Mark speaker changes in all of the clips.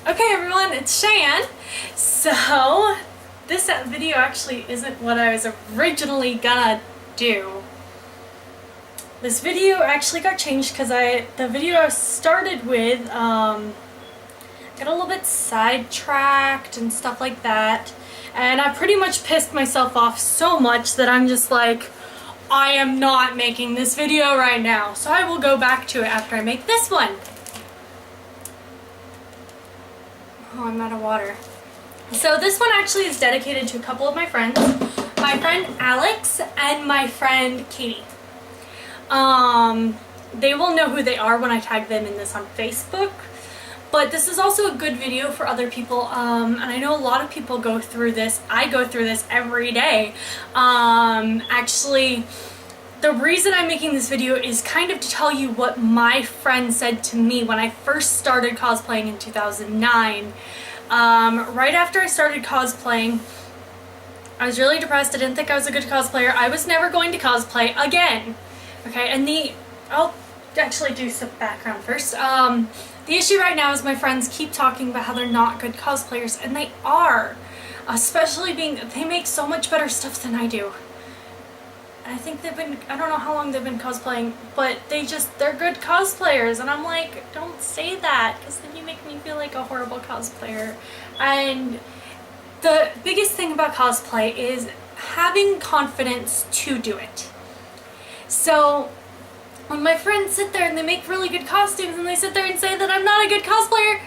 Speaker 1: Okay everyone, it's Cheyenne. So, this video actually isn't what I was originally gonna do. This video actually got changed because the video I started with got a little bit sidetracked and stuff like that. And I pretty much pissed myself off so much that I'm just like, I am not making this video right now. So I will go back to it after I make this one. Oh, I'm out of water. So this one actually is dedicated to a couple of my friends. My friend Alex and my friend Katie. They will know who they are when I tag them in this on Facebook. But this is also a good video for other people. And I know a lot of people go through this. I go through this every day. Actually, the reason I'm making this video is kind of to tell you what my friend said to me when I first started cosplaying in 2009. Right after I started cosplaying, I was really depressed. I didn't think I was a good cosplayer. I was never going to cosplay again. Okay, and I'll actually do some background first. The issue right now is my friends keep talking about how they're not good cosplayers, and they are. Especially they make so much better stuff than I do. I think I don't know how long they've been cosplaying, but they're good cosplayers, and I'm like, don't say that, because then you make me feel like a horrible cosplayer. And the biggest thing about cosplay is having confidence to do it. So when my friends sit there and they make really good costumes and they sit there and say that I'm not a good cosplayer,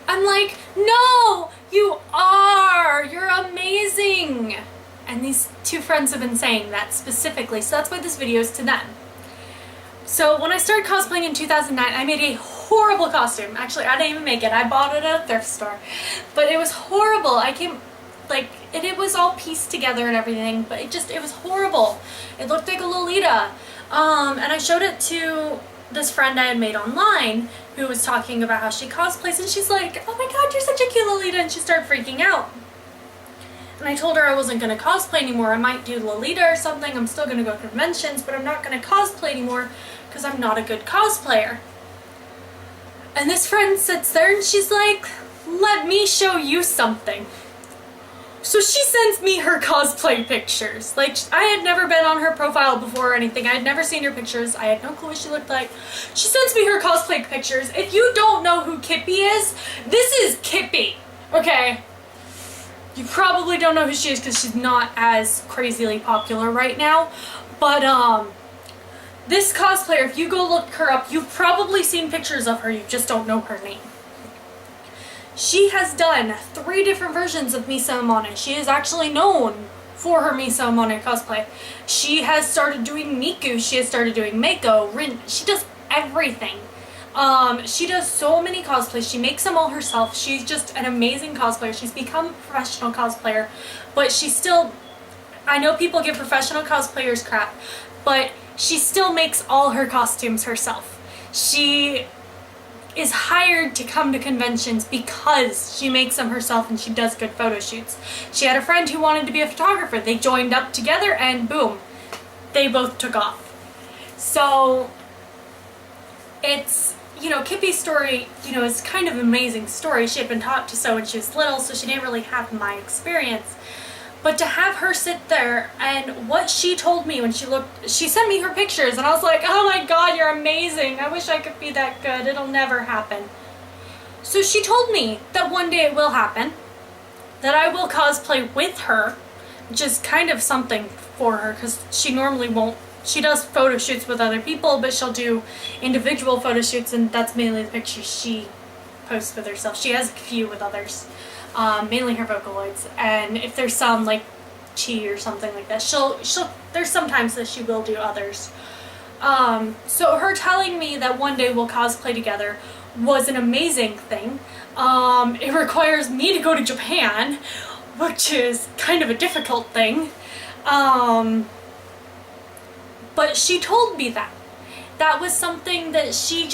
Speaker 1: I'm like, no, you are! You're amazing! And these two friends have been saying that specifically, so that's why this video is to them. So when I started cosplaying in 2009, I made a horrible costume. Actually, I didn't even make it. I bought it at a thrift store. But it was horrible. It was all pieced together and everything, but it was horrible. It looked like a Lolita. And I showed it to this friend I had made online who was talking about how she cosplays, and she's like, oh my god, you're such a cute Lolita, and she started freaking out. And I told her I wasn't going to cosplay anymore. I might do Lolita or something. I'm still going to go to conventions, but I'm not going to cosplay anymore because I'm not a good cosplayer. And this friend sits there and she's like, let me show you something. So she sends me her cosplay pictures. Like, I had never been on her profile before or anything. I had never seen her pictures. I had no clue what she looked like. She sends me her cosplay pictures. If you don't know who Kippy is, this is Kippy. Okay? You probably don't know who she is because she's not as crazily popular right now. But, this cosplayer, if you go look her up, you've probably seen pictures of her, you just don't know her name. She has done 3 different versions of Misa Amane. She is actually known for her Misa Amane cosplay. She has started doing Miku, she has started doing Mako, Rin, she does everything. She does so many cosplays. She makes them all herself. She's just an amazing cosplayer. She's become a professional cosplayer, but I know people give professional cosplayers crap, but she still makes all her costumes herself. She is hired to come to conventions because she makes them herself and she does good photo shoots. She had a friend who wanted to be a photographer. They joined up together and boom, they both took off. So it's, Kippy's story, is kind of an amazing story. She had been taught to sew when she was little, so she didn't really have my experience. But to have her sit there and what she told me when she sent me her pictures and I was like, oh my god, you're amazing. I wish I could be that good. It'll never happen. So she told me that one day it will happen, that I will cosplay with her, which is kind of something for her because she normally won't. She does photo shoots with other people, but she'll do individual photo shoots, and that's mainly the pictures she posts with herself. She has a few with others, mainly her Vocaloids, and if there's some like Chi or something like that, there's sometimes that she will do others. So her telling me that one day we'll cosplay together was an amazing thing. It requires me to go to Japan, which is kind of a difficult thing. But she told me that. That was something that she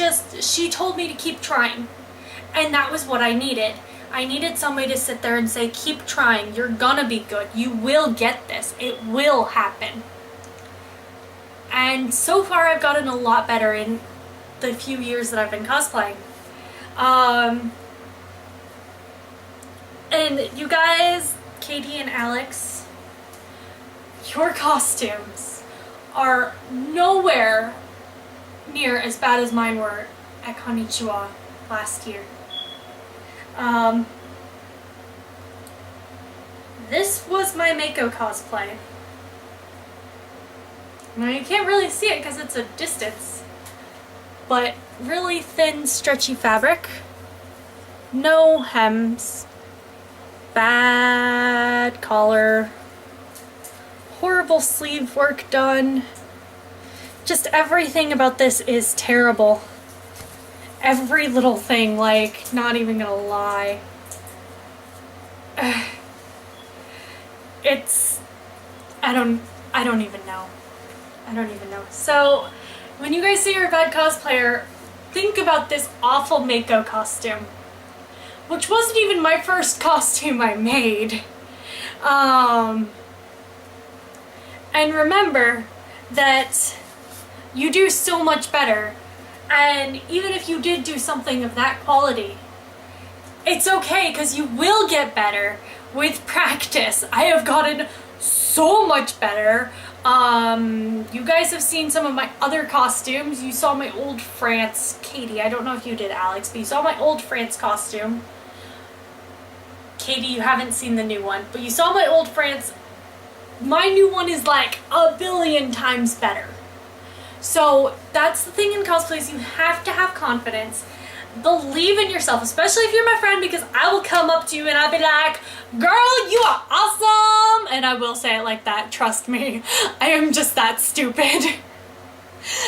Speaker 1: told me to keep trying. And that was what I needed. I needed somebody to sit there and say, keep trying, you're gonna be good, you will get this, it will happen. And so far I've gotten a lot better in the few years that I've been cosplaying. And you guys, Katie and Alex, your costumes are nowhere near as bad as mine were at Konnichiwa last year. This was my Mako cosplay. Now you can't really see it because it's a distance, but really thin, stretchy fabric, no hems, bad collar, horrible sleeve work done. Just everything about this is terrible. Every little thing, like, not even gonna lie. It's, I don't even know. I don't even know. So, when you guys say you're a bad cosplayer, think about this awful Mako costume, which wasn't even my first costume I made. And remember that you do so much better, and even if you did do something of that quality, it's okay, because you will get better with practice. I have gotten so much better. You guys have seen some of my other costumes. You saw my old France, Katie, I don't know if you did, Alex, but you saw my old France costume. Katie, you haven't seen the new one, but you saw my old France. My new one is like 1,000,000,000 times better. So that's the thing in cosplays, you have to have confidence. Believe in yourself, especially if you're my friend, because I will come up to you and I'll be like, girl, you are awesome! And I will say it like that, trust me. I am just that stupid.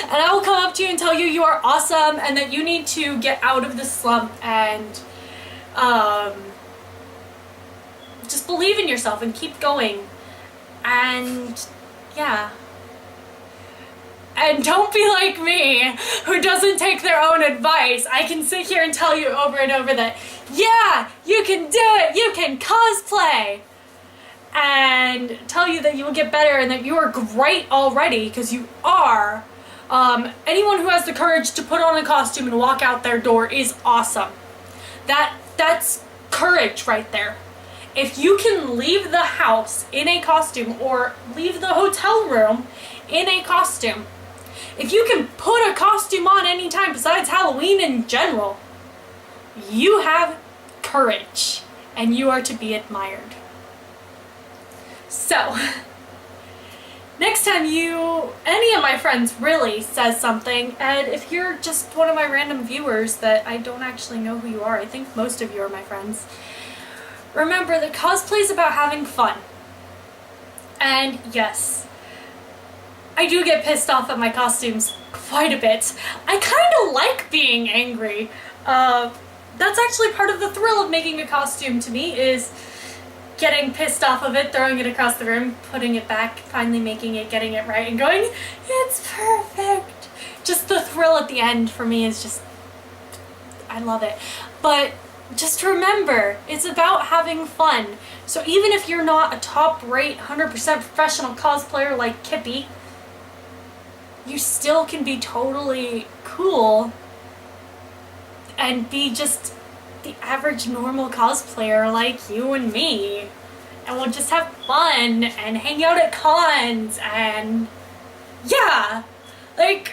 Speaker 1: And I will come up to you and tell you you are awesome and that you need to get out of the slump and just believe in yourself and keep going. And yeah. And don't be like me, who doesn't take their own advice. I can sit here and tell you over and over that, yeah, you can do it, you can cosplay. And tell you that you will get better and that you are great already, because you are. Anyone who has the courage to put on a costume and walk out their door is awesome. That's courage right there. If you can leave the house in a costume or leave the hotel room in a costume, if you can put a costume on anytime besides Halloween in general, you have courage and you are to be admired. So, next time any of my friends really says something, and if you're just one of my random viewers that I don't actually know who you are, I think most of you are my friends, remember that cosplay is about having fun. And yes, I do get pissed off at my costumes quite a bit. I kind of like being angry. That's actually part of the thrill of making a costume to me, is getting pissed off of it, throwing it across the room, putting it back, finally making it, getting it right, and going, it's perfect. Just the thrill at the end for me is just, I love it. But just remember, it's about having fun. So even if you're not a top-rate, 100% professional cosplayer like Kippy, you still can be totally cool and be just the average normal cosplayer like you and me. And we'll just have fun and hang out at cons and yeah, it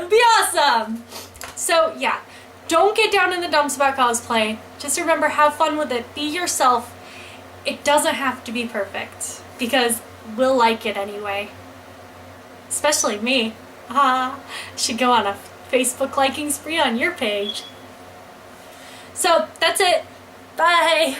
Speaker 1: would be awesome. So yeah, don't get down in the dumps about cosplay. Just remember, have fun with it. Be yourself. It doesn't have to be perfect, because we'll like it anyway. Especially me. Should go on a Facebook liking spree on your page. So, that's it. Bye!